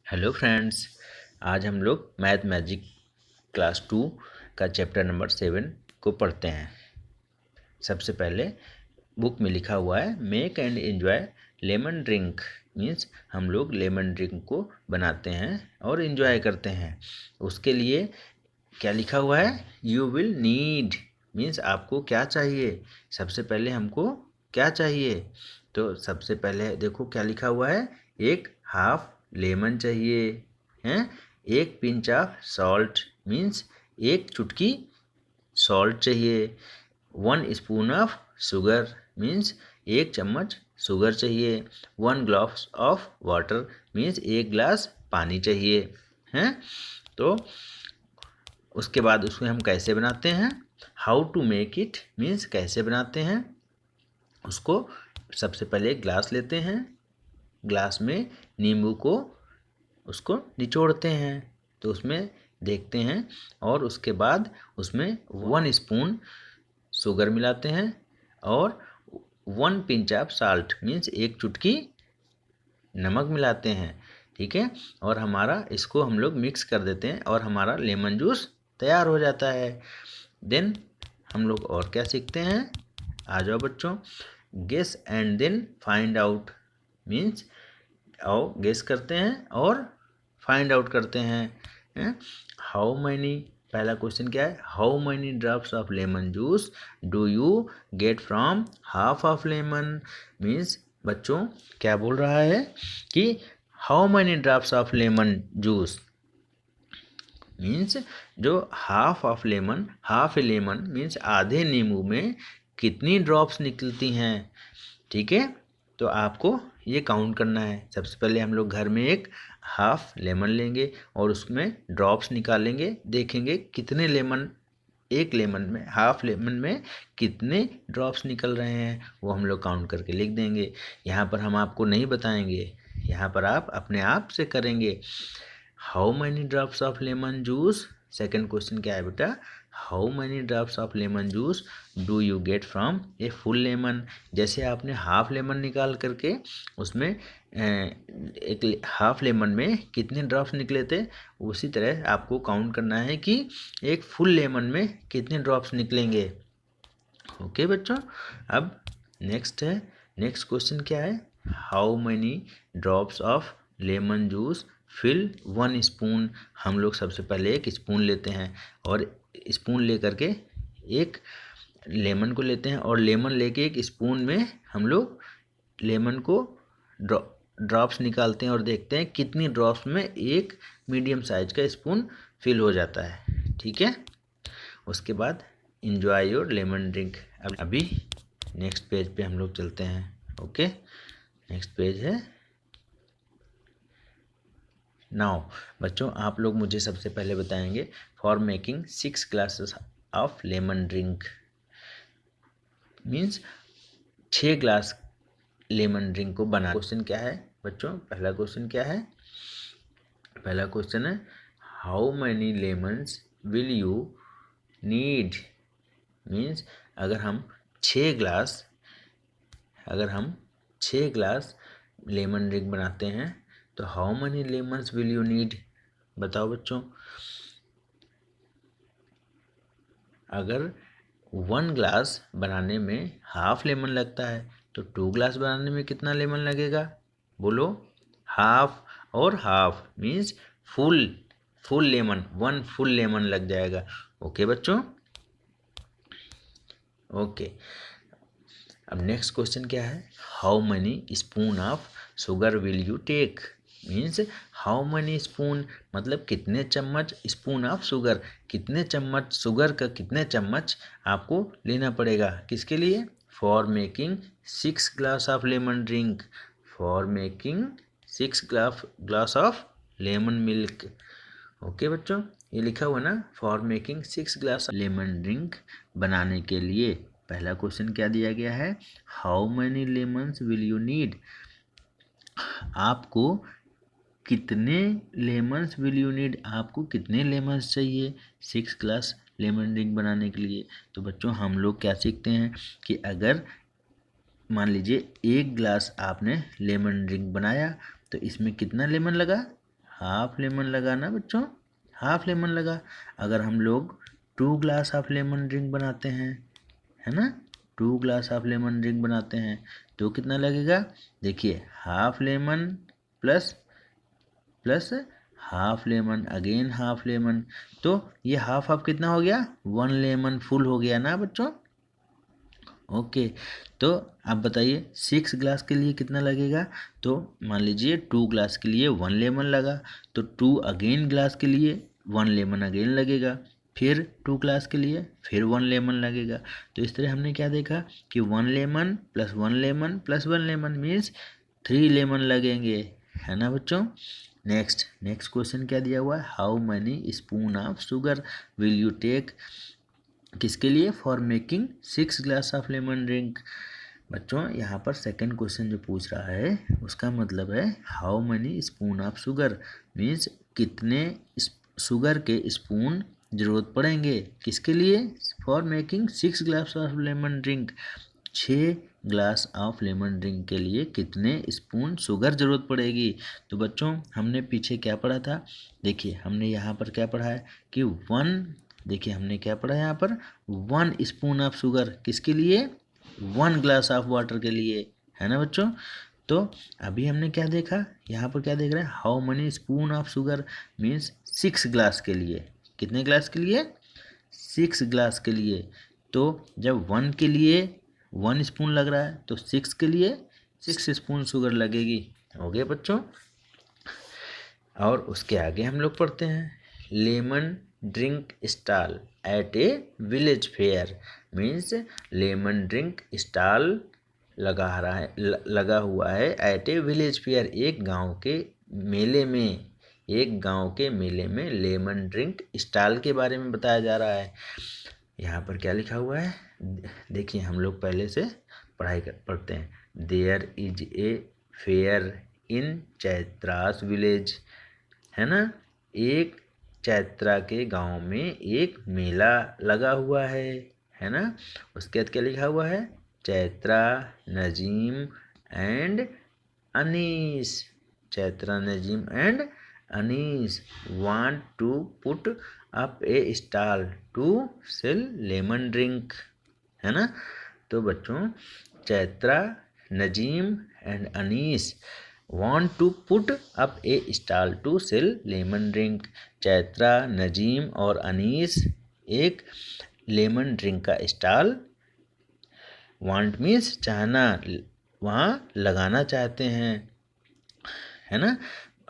Hello friends, आज हम लोग मैथ मैजिक क्लास 2 का चैप्टर नंबर 7 को पढ़ते हैं। सबसे पहले बुक में लिखा हुआ है make and enjoy lemon drink. Means हम लोग लेमन ड्रिंक को बनाते हैं और एंजॉय करते हैं। उसके लिए क्या लिखा हुआ है, यू विल नीड। मीन्स आपको क्या चाहिए। सबसे पहले हमको क्या चाहिए, तो सबसे पहले देखो क्या लिखा हुआ है, एक हाफ लेमन चाहिए हैं, एक पिंच ऑफ सॉल्ट मीन्स एक चुटकी सॉल्ट चाहिए, 1 स्पून ऑफ शुगर मीन्स एक चम्मच शुगर चाहिए, 1 ग्लास ऑफ वाटर मीन्स एक गिलास पानी चाहिए हैं। तो उसके बाद उसमें हम कैसे बनाते हैं, how to make it means कैसे बनाते हैं उसको। सबसे पहले एक ग्लास लेते हैं, ग्लास में नींबू को उसको निचोड़ते हैं, तो उसमें देखते हैं, और उसके बाद उसमें 1 स्पून शुगर मिलाते हैं और 1 पिंच ऑफ साल्ट मीन्स एक चुटकी नमक मिलाते हैं। ठीक है, और हमारा इसको हम लोग मिक्स कर देते हैं और हमारा लेमन जूस तैयार हो जाता है। देन हम लोग और क्या सीखते हैं, आ जाओ बच्चों, guess and then find out means आओ गेस करते हैं और फाइंड आउट करते हैं। हाउ मैनी, पहला क्वेश्चन क्या है, how many drops of lemon juice do you get from half of lemon. Means बच्चों क्या बोल रहा है कि how many drops of lemon juice means जो half of lemon, half a lemon means आधे नींबू में कितनी ड्रॉप्स निकलती हैं। ठीक है, तो आपको ये काउंट करना है। सबसे पहले हम लोग घर में एक हाफ लेमन लेंगे और उसमें ड्रॉप्स निकालेंगे, देखेंगे कितने लेमन, एक लेमन में, हाफ लेमन में कितने ड्रॉप्स निकल रहे हैं, वो हम लोग काउंट करके लिख देंगे। यहाँ पर हम आपको नहीं बताएंगे, यहाँ पर आप अपने आप से करेंगे। How many drops of lemon juice, second question क्या है बेटा, how many drops of lemon juice do you get from a full lemon. जैसे आपने हाफ लेमन निकाल करके उसमें एक हाफ लेमन में कितने ड्रॉप्स निकले थे, उसी तरह आपको काउंट करना है कि एक फुल लेमन में कितने ड्रॉप्स निकलेंगे। ओके बच्चों, अब नेक्स्ट क्वेश्चन क्या है, how many drops of lemon juice fill 1 spoon. हम लोग सबसे पहले एक स्पून लेते हैं और स्पून ले करके एक लेमन को लेते हैं और लेमन लेके एक स्पून में हम लोग लेमन को ड्रॉप्स निकालते हैं और देखते हैं कितनी ड्रॉप्स में एक मीडियम साइज का स्पून फिल हो जाता है। ठीक है, उसके बाद इंजॉय योर लेमन ड्रिंक। अभी नेक्स्ट पेज पे हम लोग चलते हैं। ओके, नेक्स्ट पेज है नाउ। बच्चों आप लोग मुझे सबसे पहले बताएंगे for making 6 glasses of lemon drink means 6 glass lemon drink को बना। क्वेश्चन क्या है बच्चों, पहला क्वेश्चन क्या है, पहला क्वेश्चन है how many lemons will you need. Means अगर हम 6 ग्लास लेमन ड्रिंक बनाते हैं तो how many lemons will you need, बताओ बच्चों। अगर 1 ग्लास बनाने में हाफ लेमन लगता है तो 2 ग्लास बनाने में कितना लेमन लगेगा, बोलो। हाफ और half means full lemon, 1 full lemon लग जाएगा। ओके बच्चों, ओके। अब नेक्स्ट क्वेश्चन क्या है, how many spoon of sugar will you take. Means how many spoon मतलब कितने चम्मच, स्पून ऑफ शुगर कितने चम्मच, शुगर का कितने चम्मच आपको लेना पड़ेगा, किसके लिए, for making 6 glass of lemon drink, for making 6 glass of lemon milk. Okay बच्चों, ये लिखा हुआ ना, for making 6 glass lemon drink, बनाने के लिए। पहला क्वेश्चन क्या दिया गया है, how many lemons will you need, आपको कितने लेमन्स विल यू नीड, आपको कितने लेमन्स चाहिए 6 ग्लास लेमन ड्रिंक बनाने के लिए। तो बच्चों हम लोग क्या सीखते हैं कि अगर मान लीजिए 1 ग्लास आपने लेमन ड्रिंक बनाया तो इसमें कितना लेमन लगा, हाफ लेमन लगा ना बच्चों, हाफ लेमन लगा। अगर हम लोग 2 ग्लास ऑफ लेमन ड्रिंक बनाते हैं, है ना, 2 ग्लास ऑफ लेमन ड्रिंक बनाते हैं तो कितना लगेगा? देखिए half lemon plus plus half lemon again half lemon, तो ये हाफ हाफ कितना हो गया? 1 लेमन फुल हो गया ना बच्चों। ओके, तो आप बताइए 6 ग्लास के लिए कितना लगेगा? तो मान लीजिए 2 ग्लास के लिए 1 लेमन लगा, तो 2 अगेन ग्लास के लिए 1 लेमन अगेन लगेगा, फिर 2 ग्लास के लिए फिर 1 लेमन लगेगा। तो इस तरह हमने क्या देखा कि 1 lemon plus 1 lemon plus 1 lemon means 3 lemon लगेंगे, है ना बच्चों। नेक्स्ट क्वेश्चन क्या दिया हुआ है? How many spoon of sugar will you take, किसके लिए? For making 6 glass of lemon drink. बच्चों यहाँ पर सेकंड क्वेश्चन जो पूछ रहा है उसका मतलब है how many spoon of sugar means कितने शुगर के स्पून जरूरत पड़ेंगे, किसके लिए? For making 6 glass of lemon drink, 6 glass of lemon drink के लिए कितने स्पून शुगर जरूरत पड़ेगी। तो बच्चों हमने पीछे क्या पढ़ा था? देखिए हमने यहाँ पर क्या पढ़ा है कि 1, देखिए हमने क्या पढ़ा है यहाँ पर 1 स्पून ऑफ शुगर किसके लिए? 1 ग्लास ऑफ वाटर के लिए, है ना बच्चों। तो अभी हमने क्या देखा, यहाँ पर क्या देख रहे हैं? How many spoon of sugar means 6 glass के लिए, कितने ग्लास के लिए? 6 ग्लास के लिए। तो जब 1 के लिए 1 स्पून लग रहा है तो 6 के लिए 6 स्पून शुगर लगेगी। हो गया बच्चों। और उसके आगे हम लोग पढ़ते हैं lemon drink stall at a village fair means lemon drink stall लगा हुआ है एट ए विलेज फेयर, एक गांव के मेले में लेमन ड्रिंक स्टॉल के बारे में बताया जा रहा है। यहाँ पर क्या लिखा हुआ है देखिए, हम लोग पहले से पढ़ते हैं। There is a fair in Chaitra's village, है ना, एक चैत्रा के गांव में एक मेला लगा हुआ है ना। उसके बाद क्या लिखा हुआ है? Chaitra, Nazim and Anis, Chaitra, Nazim and Anis want to put up a stall to sell lemon drink, है ना। तो बच्चों Chaitra, Nazim and Anis want to put up a stall to sell lemon drink, Chaitra, Nazim और अनीस एक लेमन ड्रिंक का स्टॉल want मीन्स चाहना, वहाँ लगाना चाहते हैं, है ना।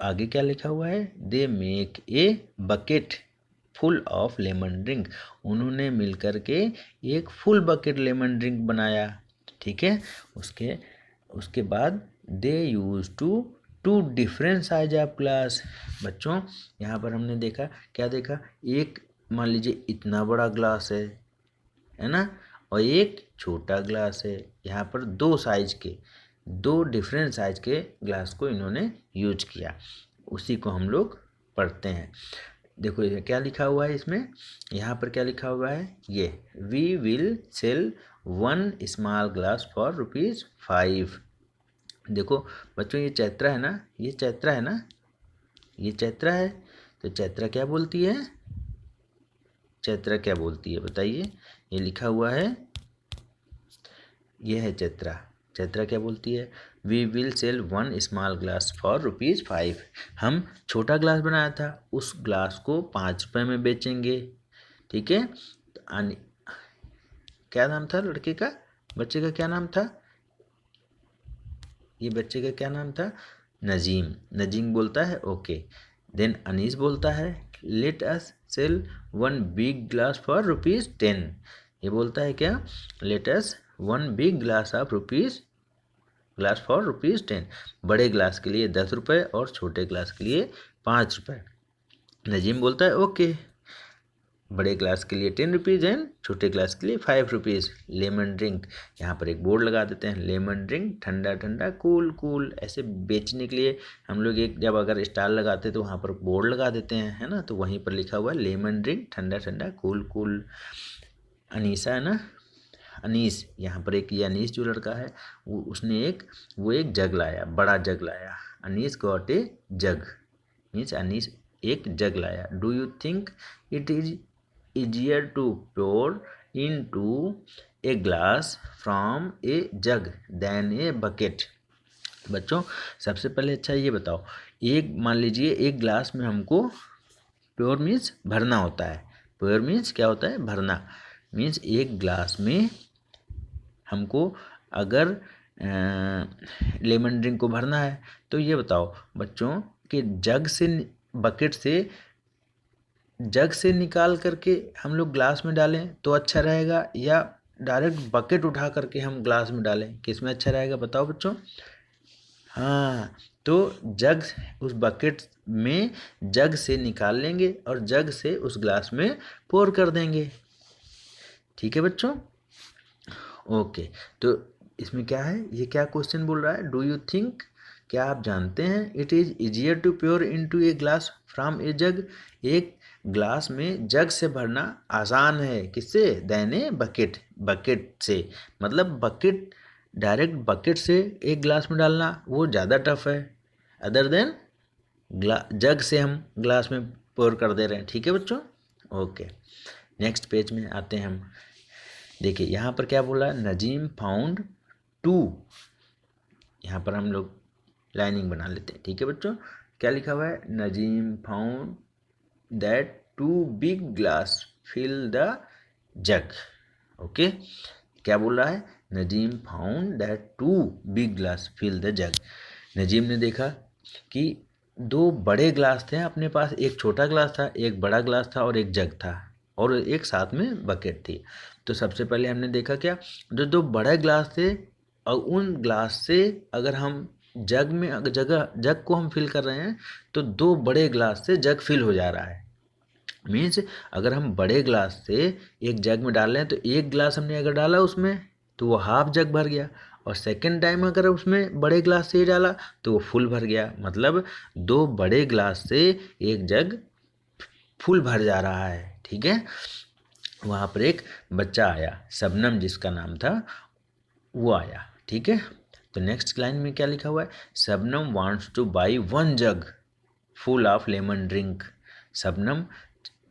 आगे क्या लिखा हुआ है? They make a bucket full of lemon drink, उन्होंने मिलकर के एक फुल बकेट लेमन ड्रिंक बनाया, ठीक है। उसके बाद they use two different size of glass. बच्चों यहाँ पर हमने देखा, क्या देखा? एक मान लीजिए इतना बड़ा ग्लास है ना, और एक छोटा ग्लास है। यहाँ पर 2 डिफरेंट साइज के ग्लास को इन्होंने यूज किया, उसी को हम लोग पढ़ते हैं। देखो ये क्या लिखा हुआ है इसमें, यहाँ पर क्या लिखा हुआ है? ये we will sell 1 small glass for ₹5। देखो बच्चों ये चैत्रा है ना, ये चैत्रा है ना, ये चैत्रा है। तो चैत्रा क्या बोलती है? चैत्रा क्या बोलती है बताइए? ये लिखा हुआ है, ये है चैत्रा। चैत्रा क्या बोलती है? We will sell 1 small glass for ₹5। हम छोटा ग्लास बनाया था, उस ग्लास को 5 रुपये में बेचेंगे, ठीक है। क्या नाम था लड़के का? बच्चे का क्या नाम था? ये बच्चे का क्या नाम था? नजीम। नजीम बोलता है ओके। देन अनीस बोलता है let us sell 1 big glass for ₹10। ये बोलता है क्या? Let us 1 big glass of glass for ₹10। बड़े ग्लास के लिए 10 रुपये और छोटे ग्लास के लिए 5 रुपये। नजीम बोलता है ओके। बड़े ग्लास के लिए 10 रुपीज़ एंड छोटे ग्लास के लिए 5 रुपीज़। लेमन ड्रिंक, यहाँ पर एक बोर्ड लगा देते हैं, लेमन ड्रिंक ठंडा ठंडा कूल कूल। ऐसे बेचने के लिए हम लोग एक जब अगर स्टॉल लगाते हैं तो वहाँ पर बोर्ड लगा देते हैं, है ना। तो वहीं पर लिखा हुआ है लेमन ड्रिंक ठंडा ठंडा कूल कूल। अनीसा है ना, अनीस, यहाँ पर एक ये अनीस जो लड़का है वो एक जग लाया, बड़ा जग लाया। Anis got a jug, means Anis एक जग लाया। Do you think it is easier to pour into a glass from a jug then a bucket. बच्चों सबसे पहले अच्छा ये बताओ, एक मान लीजिए एक ग्लास में हमको प्योर मीन्स भरना होता है। प्योर मीन्स क्या होता है? भरना। मीन्स एक ग्लास में हमको अगर लेमन ड्रिंक को भरना है तो ये बताओ बच्चों कि जग से निकाल करके हम लोग ग्लास में डालें तो अच्छा रहेगा, या डायरेक्ट बकेट उठा करके हम ग्लास में डालें, किस में अच्छा रहेगा बताओ बच्चों? हाँ, तो जग उस बकेट में जग से निकाल लेंगे और जग से उस ग्लास में पोर कर देंगे। ठीक है बच्चों? ओके, तो इसमें क्या है, ये क्या क्वेश्चन बोल रहा है? डू यू थिंक, क्या आप जानते हैं, it is easier to pour into a glass from a jug, एक ग्लास में जग से भरना आसान है, किससे? देन ए बकेट, बकेट से। मतलब बकेट, डायरेक्ट बकेट से एक ग्लास में डालना वो ज़्यादा टफ है, अदर देन जग से हम ग्लास में पोर कर दे रहे हैं। ठीक है बच्चों? ओके, नेक्स्ट पेज में आते हैं हम। देखिए यहाँ पर क्या बोला है? नजीम फाउंड 2, यहाँ पर हम लोग लाइनिंग बना लेते हैं। ठीक है बच्चों? क्या लिखा हुआ है? Nazim found that 2 big glass fill the jug. Okay, क्या बोल रहा है? Nazim found that 2 big glass fill the jug. Nazim ने देखा कि 2 बड़े ग्लास थे अपने पास, एक छोटा ग्लास था, एक बड़ा ग्लास था और एक जग था और एक साथ में बकेट थी। तो सबसे पहले हमने देखा क्या, जो 2 बड़े ग्लास थे और उन ग्लास से अगर हम जग को हम फिल कर रहे हैं तो 2 बड़े ग्लास से जग फिल हो जा रहा है। मीन्स अगर हम बड़े ग्लास से एक जग में डाल रहे हैं तो एक ग्लास हमने अगर डाला उसमें तो वो हाफ जग भर गया, और सेकंड टाइम अगर उसमें बड़े ग्लास से ही डाला तो वो फुल भर गया। मतलब 2 बड़े ग्लास से एक जग फुल भर जा रहा है। ठीक है? वहाँ पर एक बच्चा आया, शबनम जिसका नाम था, वो आया। ठीक है? तो नेक्स्ट लाइन में क्या लिखा हुआ है? Shabnam wants two by 1 jug full of lemon drink. Shabnam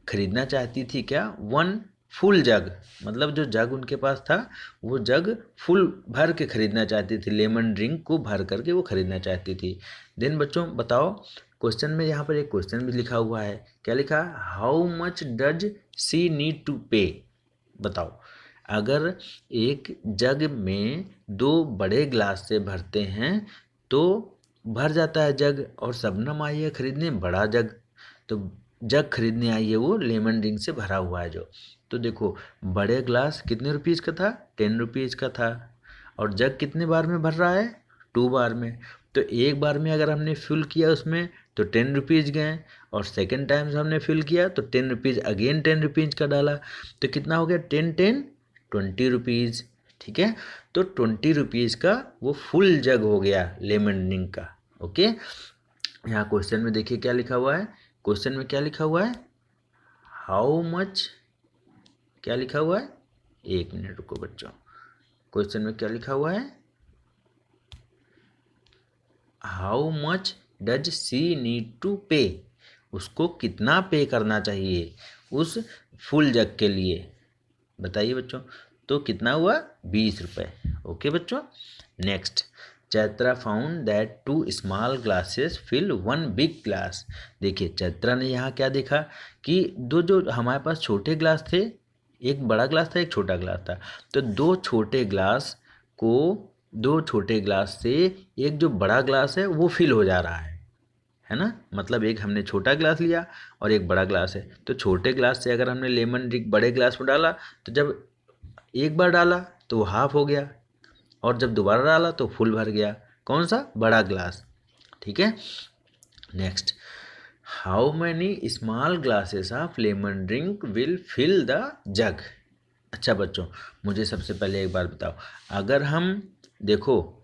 खरीदना चाहती थी क्या? 1 फुल जग, मतलब जो जग उनके पास था वो जग फुल भर के खरीदना चाहती थी, लेमन ड्रिंक को भर करके वो खरीदना चाहती थी। देन बच्चों बताओ, क्वेश्चन में यहाँ पर एक क्वेश्चन भी लिखा हुआ है। क्या लिखा? How much does she need to pay. बताओ, अगर एक जग में 2 बड़े ग्लास से भरते हैं तो भर जाता है जग, और शबनम आई है खरीदने बड़ा जग, तो जग खरीदने आई है वो लेमन ड्रिंक से भरा हुआ है जो। तो देखो बड़े ग्लास कितने रुपीज़ का था? 10 रुपीज़ का था, और जग कितने बार में भर रहा है? 2 बार में। तो एक बार में अगर हमने फिल किया उसमें तो 10 रुपीज़ गए, और सेकेंड टाइम से हमने फिल किया तो 10 रुपीज़ अगेन 10 रुपीज़ का डाला, तो कितना हो गया? 10 10 20 रुपीज़। ठीक है? तो 20 रुपीज़ का वो फुल जग हो गया लेमन ड्रिंक का। ओके, यहाँ क्वेश्चन में देखिए क्या लिखा हुआ है। क्वेश्चन में क्या लिखा हुआ है? हाउ मच, क्या लिखा हुआ है? 1 मिनट रुको बच्चों। क्वेश्चन में क्या लिखा हुआ है? How much does she need to pay, उसको कितना पे करना चाहिए उस फुल जग के लिए, बताइए बच्चों। तो कितना हुआ? 20 रुपये। ओके बच्चों, next, Chaitra found that 2 small glasses fill 1 big glass. देखिए चैत्रा ने यहाँ क्या देखा कि 2 जो हमारे पास छोटे ग्लास थे, एक बड़ा ग्लास था एक छोटा ग्लास था, तो 2 छोटे ग्लास से एक जो बड़ा ग्लास है वो फिल हो जा रहा है ना। मतलब एक हमने छोटा ग्लास लिया और एक बड़ा ग्लास है, तो छोटे ग्लास से अगर हमने लेमन ड्रिंक बड़े ग्लास में डाला तो जब एक बार डाला तो वो हाफ हो गया, और जब दोबारा डाला तो फुल भर गया। कौन सा? बड़ा ग्लास। ठीक है? Next, how many small glasses of lemon drink will fill the jug. अच्छा बच्चों, मुझे सबसे पहले एक बार बताओ, अगर हम देखो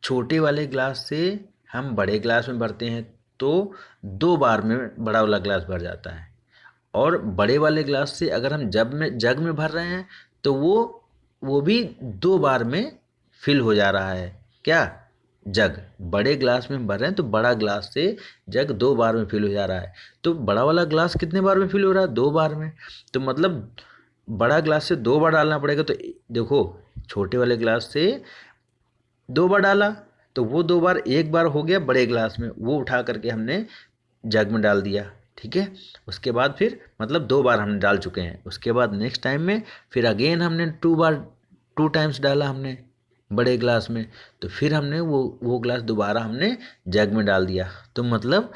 छोटे वाले ग्लास से हम बड़े ग्लास में भरते हैं तो 2 बार में बड़ा वाला ग्लास भर जाता है, और बड़े वाले ग्लास से अगर हम जग में भर रहे हैं तो वो भी 2 बार में फिल हो जा रहा है। क्या? जग बड़े ग्लास में भर रहे हैं तो बड़ा ग्लास से जग 2 बार में फिल हो जा रहा है। तो बड़ा वाला ग्लास कितने बार में फिल हो रहा है? 2 बार में। तो मतलब बड़ा ग्लास से 2 बार डालना पड़ेगा। तो देखो छोटे वाले ग्लास से 2 बार डाला तो वो 2 बार, 1 बार हो गया बड़े ग्लास में, वो उठा करके हमने जग में डाल दिया। ठीक है, उसके बाद फिर मतलब 2 बार हमने डाल चुके हैं। उसके बाद नेक्स्ट टाइम में फिर अगेन हमने 2 टाइम्स डाला हमने बड़े ग्लास में। तो फिर हमने वो ग्लास दोबारा हमने जग में डाल दिया। तो मतलब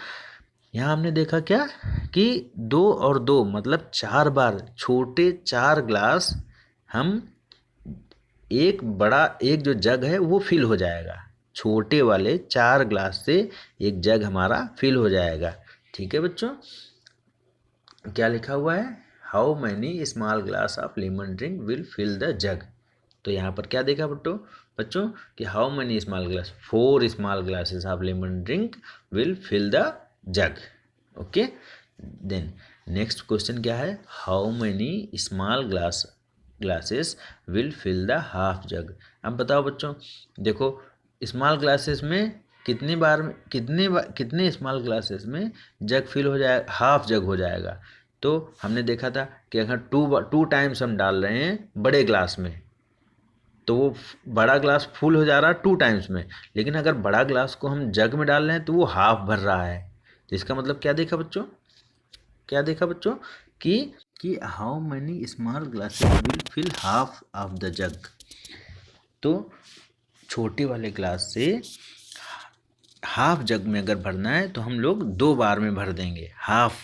यहाँ हमने देखा क्या कि 2 और 2 मतलब 4 बार छोटे 4 ग्लास हम एक जो जग है वो फिल हो जाएगा। छोटे वाले 4 ग्लास से एक जग हमारा फिल हो जाएगा। ठीक है बच्चों, क्या लिखा हुआ है? How many small glass of lemon drink will fill the jug. तो यहाँ पर क्या देखा बच्चों कि how many small glass, 4 small glasses of lemon drink will fill the jug. Okay, then next question क्या है? How many small glasses will fill the half jug. अब बताओ बच्चों, देखो स्मॉल ग्लासेस में कितने स्मॉल ग्लासेस में जग फिल हो जाए, हाफ जग हो जाएगा। तो हमने देखा था कि अगर 2 टाइम्स हम डाल रहे हैं बड़े ग्लास में तो वो बड़ा ग्लास फुल हो जा रहा है 2 टाइम्स में, लेकिन अगर बड़ा ग्लास को हम जग में डाल रहे हैं तो वो हाफ भर रहा है। तो इसका मतलब क्या देखा बच्चों? कि how many small glasses will fill half of the jug. तो छोटे वाले ग्लास से हाफ जग में अगर भरना है तो हम लोग 2 बार में भर देंगे हाफ।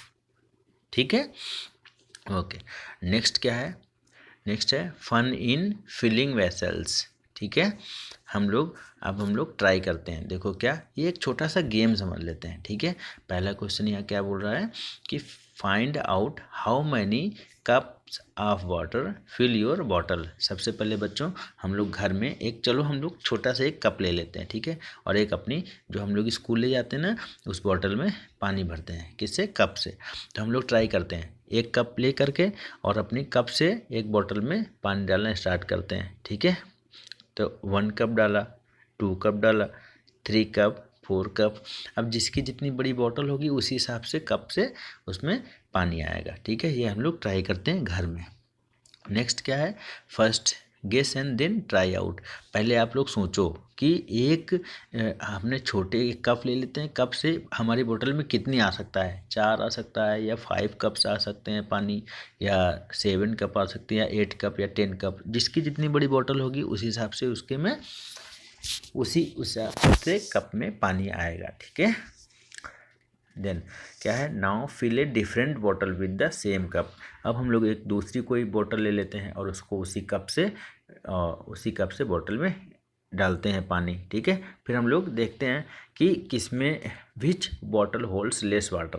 ठीक है, ओके। नेक्स्ट क्या है? नेक्स्ट है फन इन फिलिंग वेसल्स। ठीक है, हम लोग ट्राई करते हैं। देखो क्या, ये एक छोटा सा गेम समझ लेते हैं। ठीक है, पहला क्वेश्चन यहाँ क्या बोल रहा है कि find out how many cups of water fill your bottle. सबसे पहले बच्चों हम लोग घर में हम लोग छोटा सा एक कप ले लेते हैं। ठीक है, और एक अपनी जो हम लोग स्कूल ले जाते हैं ना, उस बॉटल में पानी भरते हैं। किससे? कप से। तो हम लोग ट्राई करते हैं, एक कप ले करके और अपनी कप से एक बॉटल में पानी डालना स्टार्ट करते हैं। ठीक है, तो 1 कप डाला, 2 कप डाला, 3 कप, 4 कप। अब जिसकी जितनी बड़ी बॉटल होगी उसी हिसाब से कप से उसमें पानी आएगा। ठीक है, ये हम लोग ट्राई करते हैं घर में। नेक्स्ट क्या है? First guess and then try out. पहले आप लोग सोचो कि हमने छोटे एक कप ले लेते हैं, कप से हमारी बोतल में कितनी आ सकता है? 4 आ सकता है या 5 कप्स आ सकते हैं पानी, या 7 कप आ सकते हैं, या 8 कप या 10 कप। जिसकी जितनी बड़ी बोतल होगी उसी हिसाब से उस हिसाब से कप में पानी आएगा। ठीक है, देन क्या है? Now fill a different bottle with the same cup. अब हम लोग एक दूसरी कोई बॉटल ले लेते हैं और उसको उसी कप से बॉटल में डालते हैं पानी। ठीक है, फिर हम लोग देखते हैं कि किसमें विच बॉटल होल्ड्स लेस वाटर।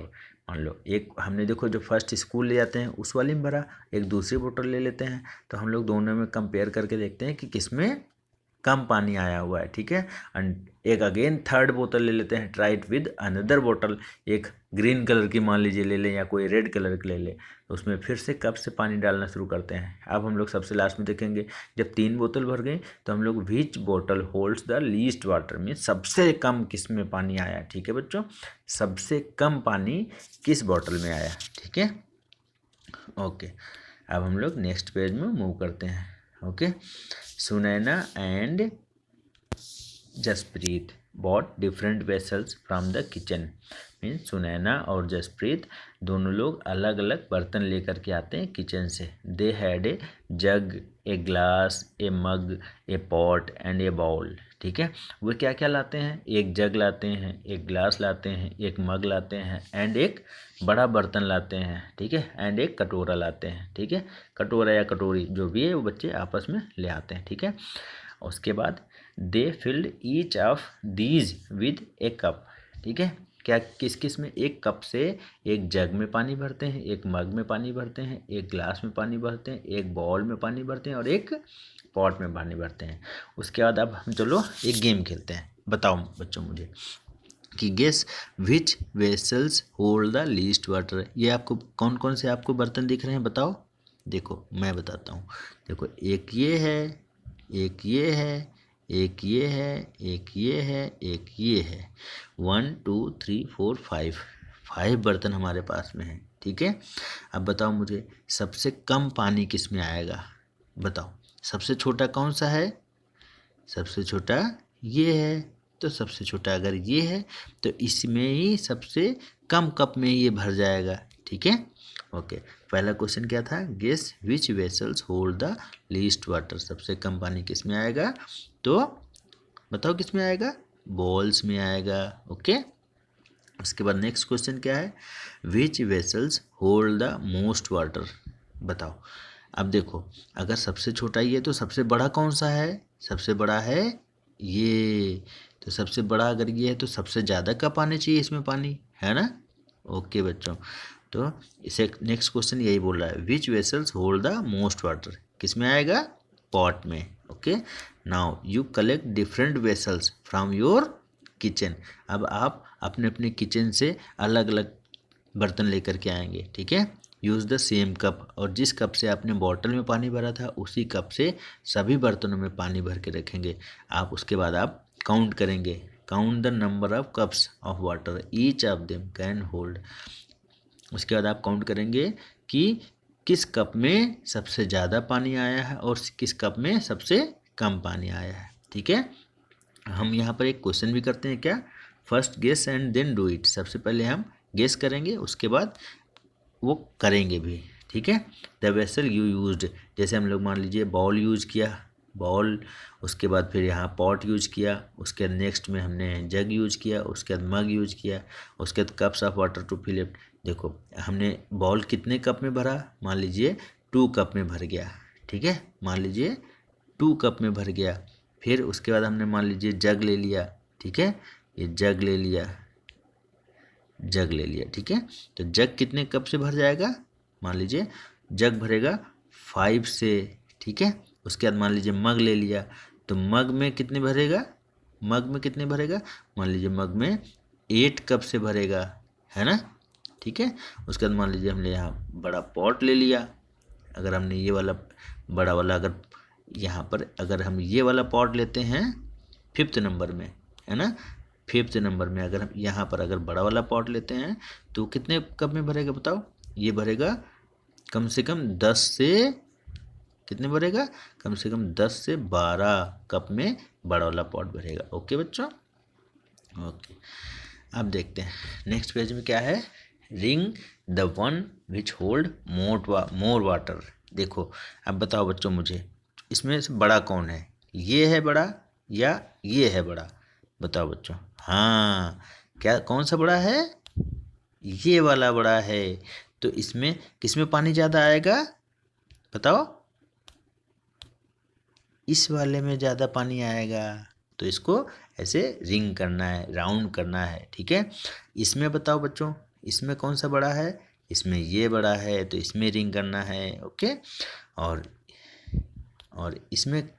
मान लो एक हमने देखो जो फर्स्ट स्कूल ले जाते हैं उस वाली में भरा, एक दूसरी बोतल ले लेते हैं, तो हम लोग दोनों में कंपेयर करके देखते हैं कि किसमें कम पानी आया हुआ है। ठीक है, एंड एक अगेन थर्ड बोतल ले लेते हैं, ट्राई इट विद अनदर बोतल। एक ग्रीन कलर की मान लीजिए ले लें या कोई रेड कलर की ले लें, तो उसमें फिर से कप से पानी डालना शुरू करते हैं। अब हम लोग सबसे लास्ट में देखेंगे, जब 3 बोतल भर गई तो हम लोग विच बोतल holds the least water, mean सबसे कम किस में पानी आया। ठीक है बच्चों, सबसे कम पानी किस बोतल में आया। ठीक है, ओके। अब हम लोग नेक्स्ट पेज में मूव करते हैं। Okay, Sunaina and Jaspreet bought different vessels from the kitchen. Mean Sunaina और जसप्रीत दोनों लोग अलग अलग बर्तन लेकर के आते हैं किचन से। They had a jug, a glass, a mug, a pot and a bowl. ठीक है, वो क्या क्या लाते हैं? एक जग लाते हैं, एक ग्लास लाते हैं, एक मग लाते हैं, एंड एक बड़ा बर्तन लाते हैं। ठीक है, एंड एक कटोरा लाते हैं। ठीक है, कटोरा या कटोरी जो भी है वो बच्चे आपस में ले आते हैं। ठीक है, उसके बाद they filled each of these with a cup. ठीक है, क्या किस किस में? एक कप से एक जग में पानी भरते हैं, एक मग में पानी भरते हैं, एक ग्लास में पानी भरते हैं, एक बाउल में पानी भरते हैं और एक पॉट में पानी भरते हैं। उसके बाद अब हम चलो एक गेम खेलते हैं। बताओ बच्चों मुझे कि guess which vessels hold the least water. ये आपको कौन कौन से आपको बर्तन दिख रहे हैं बताओ। देखो मैं बताता हूँ, देखो एक ये है, एक ये है, एक ये है, एक ये है, एक ये है। 1 2 3 4 5, 5 बर्तन हमारे पास में है। ठीक है, अब बताओ मुझे सबसे कम पानी किस में आएगा? बताओ सबसे छोटा कौन सा है? सबसे छोटा ये है। तो सबसे छोटा अगर ये है तो इसमें ही सबसे कम कप में ये भर जाएगा। ठीक है, ओके। पहला क्वेश्चन क्या था? Guess which vessels hold the least water. सबसे कम पानी किस में आएगा? तो बताओ किस में आएगा? बॉल्स में आएगा। ओके, उसके बाद नेक्स्ट क्वेश्चन क्या है? Which vessels hold the most water. बताओ। अब देखो, अगर सबसे छोटा ये तो सबसे बड़ा कौन सा है? सबसे बड़ा है ये। तो सबसे बड़ा अगर ये है तो सबसे ज़्यादा कप आने चाहिए इसमें पानी, है ना? ओके बच्चों, तो इसे नेक्स्ट क्वेश्चन यही बोल रहा है, which vessels hold the most water. किस में आएगा? पॉट में। Okay, now you collect different vessels from your kitchen. अब आप अपने अपने किचन से अलग अलग बर्तन लेकर के आएंगे। ठीक है, यूज़ द सेम कप, और जिस कप से आपने बॉटल में पानी भरा था उसी कप से सभी बर्तनों में पानी भर के रखेंगे आप। उसके बाद आप काउंट करेंगे, count the number of cups of water each of them can hold. उसके बाद आप काउंट करेंगे कि किस कप में सबसे ज़्यादा पानी आया है और किस कप में सबसे कम पानी आया है। ठीक है, हम यहाँ पर एक क्वेश्चन भी करते हैं क्या? First guess and then do it. सबसे पहले हम गेस करेंगे, उसके बाद वो करेंगे भी। ठीक है, द वेसल यू यूज्ड, जैसे हम लोग मान लीजिए बॉल यूज़ किया, बॉल, उसके बाद फिर यहाँ पॉट यूज़ किया, उसके बाद नेक्स्ट में हमने जग यूज़ किया, उसके बाद मग यूज़ किया, उसके बाद cups of water to fill it. देखो हमने बॉल कितने कप में भरा? मान लीजिए 2 कप में भर गया। ठीक है, मान लीजिए 2 कप में भर गया। फिर उसके बाद हमने मान लीजिए जग ले लिया। ठीक है, ये जग ले लिया, जग ले लिया। ठीक है, तो जग कितने कप से भर जाएगा? मान लीजिए जग भरेगा 5 से। ठीक है, उसके बाद मान लीजिए मग ले लिया, तो मग में कितने भरेगा? मग में कितने भरेगा? मान लीजिए मग में 8 कप से भरेगा, है ना? ठीक है, उसके बाद मान लीजिए हमने यहाँ बड़ा पॉट ले लिया। अगर हमने ये वाला बड़ा वाला, अगर यहाँ पर अगर हम ये वाला पॉट लेते हैं 5th नंबर में, है ना? 5th नंबर में अगर हम यहाँ पर अगर बड़ा वाला पॉट लेते हैं तो कितने कप में भरेगा? बताओ। ये भरेगा कम से कम 10 से, कितने भरेगा? कम से कम 10 से 12 कप में बड़ा वाला पॉट भरेगा। ओके बच्चों, ओके। अब देखते हैं नेक्स्ट पेज में क्या है। Ring the one which hold more water. देखो अब बताओ बच्चों मुझे, इसमें से बड़ा कौन है? ये है बड़ा या ये है बड़ा? बताओ बच्चों। हाँ, क्या कौन सा बड़ा है? ये वाला बड़ा है। तो इसमें किसमें पानी ज़्यादा आएगा? बताओ। इस वाले में ज़्यादा पानी आएगा। तो इसको ऐसे रिंग करना है, राउंड करना है। ठीक है, इसमें बताओ बच्चों, इसमें कौन सा बड़ा है? इसमें ये बड़ा है, तो इसमें रिंग करना है। ओके, और इसमें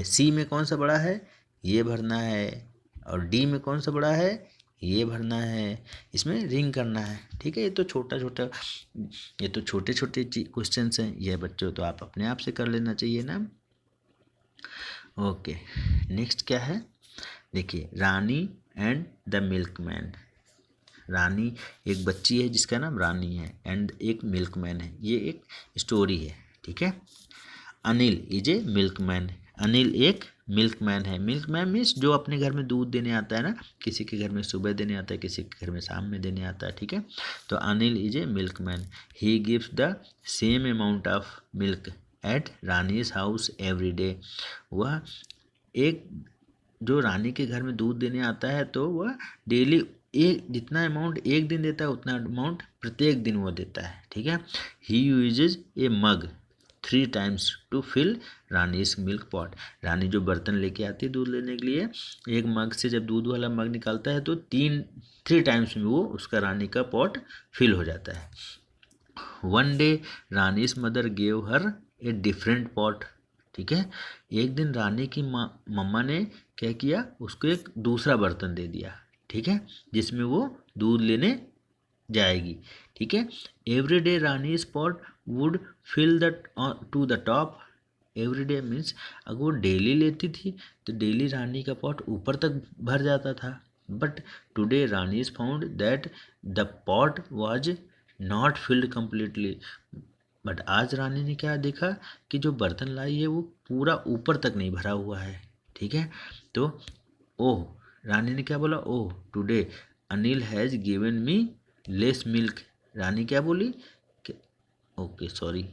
सी में कौन सा बड़ा है? ये भरना है। और डी में कौन सा बड़ा है? ये भरना है। इसमें रिंग करना है। ठीक है, ये तो छोटे छोटे क्वेश्चन हैं ये बच्चों, तो आप अपने आप से कर लेना चाहिए ना। ओके, नेक्स्ट क्या है? देखिए, रानी एंड द मिल्कमैन। रानी एक बच्ची है जिसका नाम रानी है, एंड एक मिल्कमैन है। ये एक स्टोरी है। ठीक है, Anil is a milkman. Anil एक मिल्कमैन है। मिल्कमैन मीन्स जो अपने घर में दूध देने आता है ना, किसी के घर में सुबह देने आता है, किसी के घर में शाम में देने आता है। ठीक है, तो Anil is a milkman. He gives the same amount of milk eight Rani's house every day. वह एक जो रानी के घर में दूध देने आता है तो वह डेली एक जितना अमाउंट एक दिन देता है उतना अमाउंट प्रत्येक दिन वो देता है। ठीक है, he uses a mug 3 times to fill Rani's milk pot. Rani जो बर्तन लेके आती है दूध लेने के लिए, एक मग से जब दूध वाला मग निकालता है तो 3 times में वो उसका रानी का पॉट फिल हो जाता है। One day Rani's mother gave her a different pot. ठीक है, एक दिन रानी की मम्मा ने क्या किया? उसको एक दूसरा बर्तन दे दिया। ठीक है, जिसमें वो दूध लेने जाएगी। ठीक है, every day Rani's pot would fill the to the top everyday means अगर वो डेली लेती थी तो डेली रानी का पॉट ऊपर तक भर जाता था, but today Rani is found that the pot was not filled completely. But आज रानी ने क्या देखा कि जो बर्तन लाई है वो पूरा ऊपर तक नहीं भरा हुआ है। ठीक है, तो ओह, रानी ने क्या बोला, oh today Anil has given me less milk. Rani क्या बोली कि ओके सॉरी,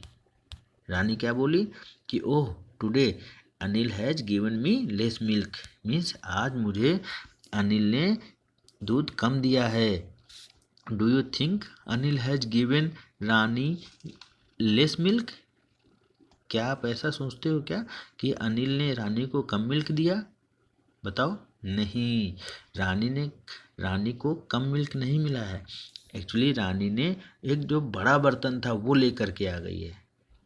रानी क्या बोली कि oh today Anil has given me less milk, means आज मुझे अनिल ने दूध कम दिया है। Do you think Anil has given Rani less milk? क्या आप ऐसा सोचते हो क्या कि अनिल ने रानी को कम मिल्क दिया? बताओ। नहीं, रानी को कम मिल्क नहीं मिला है। एक्चुअली रानी ने एक जो बड़ा बर्तन था वो लेकर के आ गई है।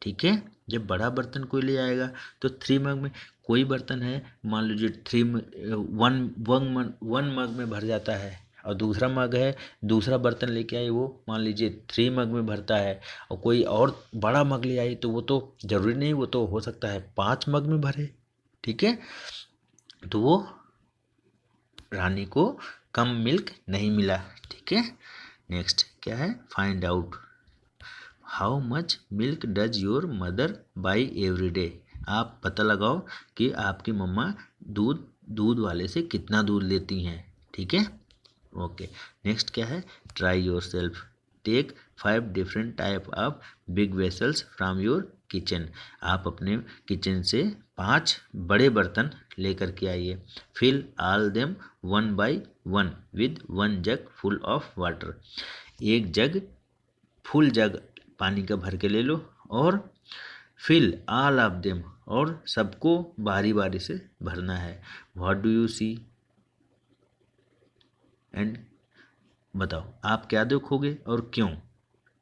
ठीक है, जब बड़ा बर्तन कोई ले आएगा तो 3 मग में कोई बर्तन है, मान लीजिए वन मग में भर जाता है, और दूसरा मग है, दूसरा बर्तन लेके आई वो मान लीजिए 3 मग में भरता है, और कोई और बड़ा मग ले आई तो वो तो ज़रूरी नहीं, वो तो हो सकता है 5 मग में भरे। ठीक है, तो वो रानी को कम मिल्क नहीं मिला। ठीक है, नेक्स्ट क्या है, find out how much milk does your mother by every day. आप पता लगाओ कि आपकी मम्मा दूध वाले से कितना दूध लेती हैं। ठीक है, ओके। नेक्स्ट क्या है, try yourself, take 5 different type of big vessels from your kitchen. आप अपने किचन से 5 बड़े बर्तन लेकर के आइए। Fill all them 1 by 1 with 1 jug full of water. एक जग फुल जग पानी का भर के ले लो, और फिल ऑल ऑफ देम, और सबको बारी बारी से भरना है। What do you see and बताओ आप क्या देखोगे और क्यों।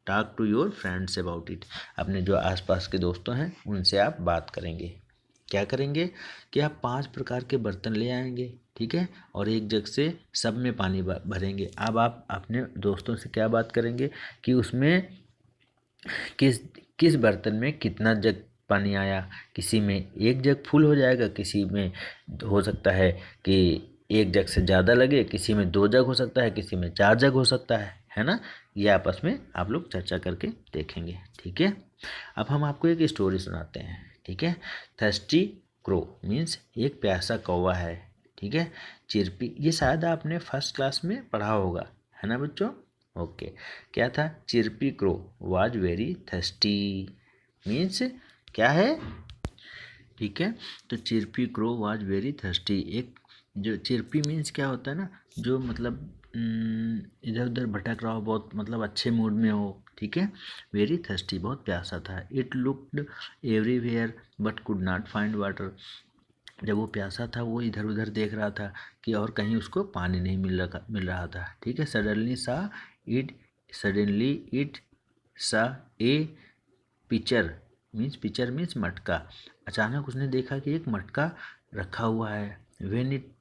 Talk to your friends about it. अपने जो आसपास के दोस्तों हैं उनसे आप बात करेंगे। क्या करेंगे कि आप 5 प्रकार के बर्तन ले आएंगे। ठीक है, और एक जग से सब में पानी भरेंगे। अब आप अपने दोस्तों से क्या बात करेंगे कि उसमें किस किस बर्तन में कितना जग पानी आया। किसी में 1 जग फुल हो जाएगा, किसी में हो सकता है कि 1 जग से ज़्यादा लगे, किसी में 2 जग हो सकता है, किसी में 4 जग हो सकता है ना। ये आपस में आप लोग चर्चा करके देखेंगे। ठीक है, अब हम आपको एक स्टोरी सुनाते हैं। ठीक है, थर्स्टी क्रो मीन्स एक प्यासा कौवा है। ठीक है, चिरपी, ये शायद आपने फर्स्ट क्लास में पढ़ा होगा, है ना बच्चों। ओके, क्या था, Chirpy crow was very thirsty means क्या है। ठीक है, तो Chirpy crow was very thirsty, एक जो चिरपी मीन्स क्या होता है ना, जो मतलब इधर उधर भटक रहा हो, बहुत मतलब अच्छे मूड में हो। ठीक है, वेरी थर्स्टी बहुत प्यासा था। It looked everywhere but could not find water. जब वो प्यासा था वो इधर उधर देख रहा था कि और कहीं उसको पानी नहीं मिल रहा था। ठीक है, सडनली इट सा ए पिचर मीन्स मटका। अचानक उसने देखा कि एक मटका रखा हुआ है। व्हेन इट,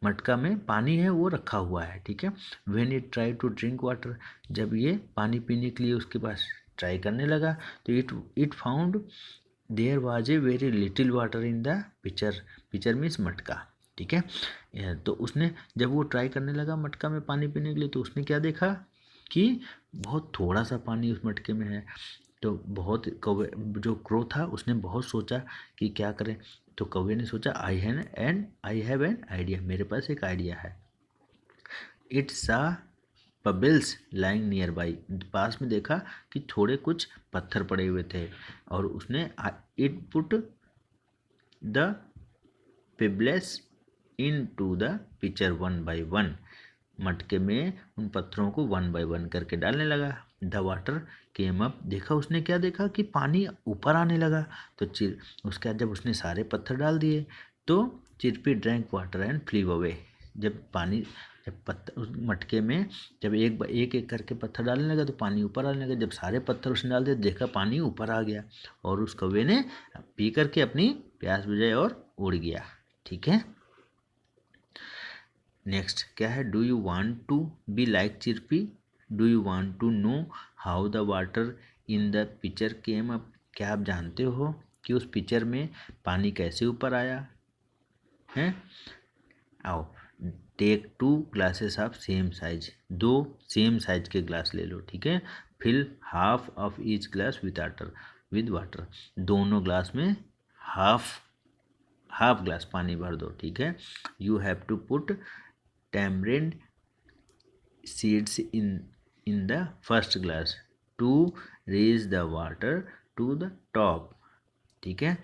मटका में पानी है वो रखा हुआ है। ठीक है, when it try to drink water, जब ये पानी पीने के लिए उसके पास ट्राई करने लगा तो it found there was a very little water in the pitcher means मटका। ठीक है, तो उसने जब वो ट्राई करने लगा मटका में पानी पीने के लिए तो उसने क्या देखा कि बहुत थोड़ा सा पानी उस मटके में है। तो बहुत कौवे, जो क्रो था उसने बहुत सोचा कि क्या करें। तो कौवे ने सोचा आई हैव एन आइडिया, मेरे पास एक आइडिया है। इट सा पबिल्स लाइंग नियर बाई, पास में देखा कि थोड़े कुछ पत्थर पड़े हुए थे, और उसने it put the pebbles into the pitcher 1 by 1, मटके में उन पत्थरों को 1 बाई 1 करके डालने लगा। द वाटर केम अप, देखा उसने क्या देखा कि पानी ऊपर आने लगा। तो उसके बाद जब उसने सारे पत्थर डाल दिए तो Chirpy drank water and flee away. जब पत्थर उस मटके में जब एक एक करके पत्थर डालने लगा तो पानी ऊपर आने लगा। जब सारे पत्थर उसने डाल दिए देखा पानी ऊपर आ गया, और उस कौवे ने पी करके अपनी प्यास बुझाई और उड़ गया। ठीक है, नेक्स्ट क्या है, do you want to be like Chirpy, do you want to know how the water in the pitcher came up. क्या आप जानते हो कि उस पिक्चर में पानी कैसे ऊपर आया है। आओ, take 2 glasses of same size, 2 same size के ग्लास ले लो, ठीक है। Fill half of each glass with water, दोनों ग्लास में हाफ ग्लास पानी भर दो, ठीक है। You have to put tamarind seeds in the first glass to raise the water to the top, ठीक है।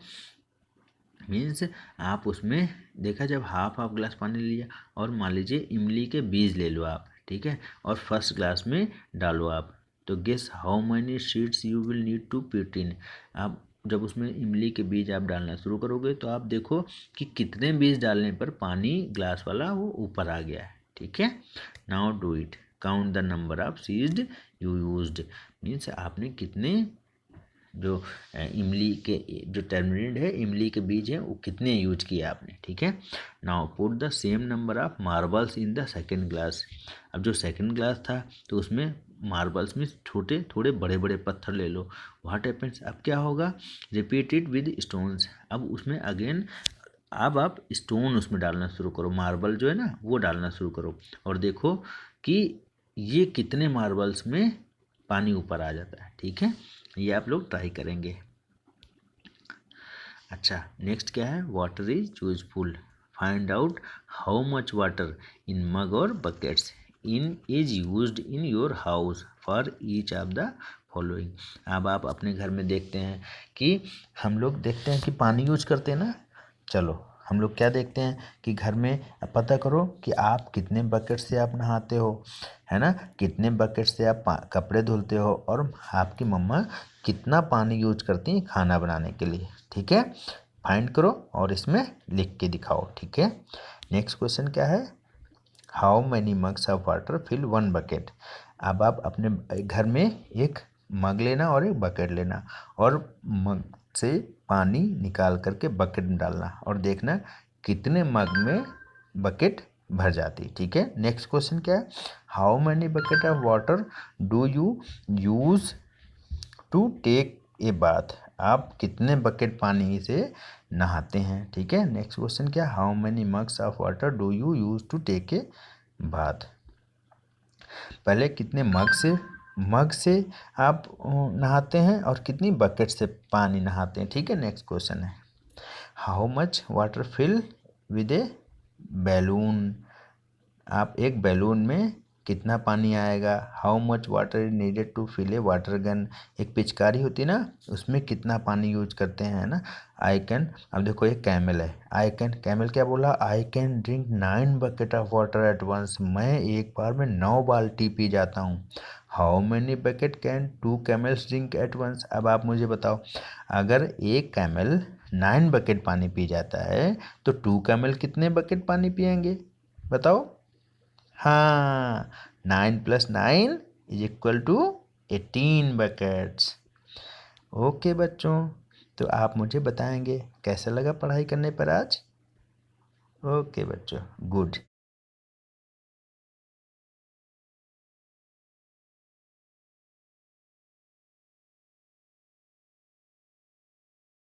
मीन्स आप उसमें देखा, जब हाफ ग्लास पानी लिया और मान लीजिए इमली के बीज ले लो आप, ठीक है, और फर्स्ट ग्लास में डालो आप, तो guess how many seeds you will need to put in. आप जब उसमें इमली के बीज आप डालना शुरू करोगे तो आप देखो कि कितने बीज डालने पर पानी ग्लास वाला वो ऊपर आ गया है, ठीक है। Now do it, count the number of seeds you used, means आपने कितने जो इमली के जो टर्मरिंड है, इमली के बीज हैं, वो कितने यूज किए आपने, ठीक है। Now put the same number of marbles in the second glass, अब जो सेकंड ग्लास था तो उसमें मार्बल्स में छोटे थोड़े बड़े बड़े पत्थर ले लो। व्हाट हैपेंस, अब क्या होगा, रिपीट इट विद स्टोन्स, अब उसमें अगेन अब आप स्टोन उसमें डालना शुरू करो, मार्बल जो है ना वो डालना शुरू करो, और देखो कि ये कितने मार्बल्स में पानी ऊपर आ जाता है, ठीक है। ये आप लोग ट्राई करेंगे। अच्छा, नेक्स्ट क्या है, water is useful, find out how much water in mug और buckets is used in your house for each of the following. अब आप अपने घर में देखते हैं कि हम लोग देखते हैं कि पानी यूज करते हैं ना, चलो हम लोग क्या देखते हैं कि घर में पता करो कि आप कितने बकेट से आप नहाते हो, है ना, कितने बकेट से आप कपड़े धुलते हो, और आपकी मम्मा कितना पानी यूज करती हैं खाना बनाने के लिए, ठीक है। फाइंड करो और इसमें लिख के दिखाओ, ठीक है। नेक्स्ट क्वेश्चन क्या है, how many mugs of water fill 1 bucket. अब आप अपने घर में एक मग लेना और एक बकेट लेना, और मग से पानी निकाल करके बकेट में डालना, और देखना कितने मग में बकेट भर जाती, ठीक है। नेक्स्ट क्वेश्चन क्या है, how many bucket of water do you use to take a bath, आप कितने बकेट पानी से नहाते हैं, ठीक है। नेक्स्ट क्वेश्चन क्या, how many mugs of water do you use to take a bath, पहले कितने मग से आप नहाते हैं और कितनी बकेट से पानी नहाते हैं, ठीक है। नेक्स्ट क्वेश्चन है, how much water fill with a balloon, आप एक बैलून में कितना पानी आएगा। How much water is needed to fill a water gun, एक पिचकारी होती है ना, उसमें कितना पानी यूज करते हैं ना। आई कैन, अब देखो एक कैमल है, कैमल क्या बोला, I can drink 9 bucket of water at once, मैं एक बार में 9 बाल्टी पी जाता हूँ। How many bucket can 2 camels drink at once, अब आप मुझे बताओ, अगर एक कैमल 9 बकेट पानी पी जाता है तो 2 कैमल कितने बकेट पानी पियेंगे, बताओ। हाँ, 9 + 9 = 18 बकेट्स। ओके बच्चों, तो आप मुझे बताएंगे कैसा लगा पढ़ाई करने पर आज। ओके बच्चों, गुड।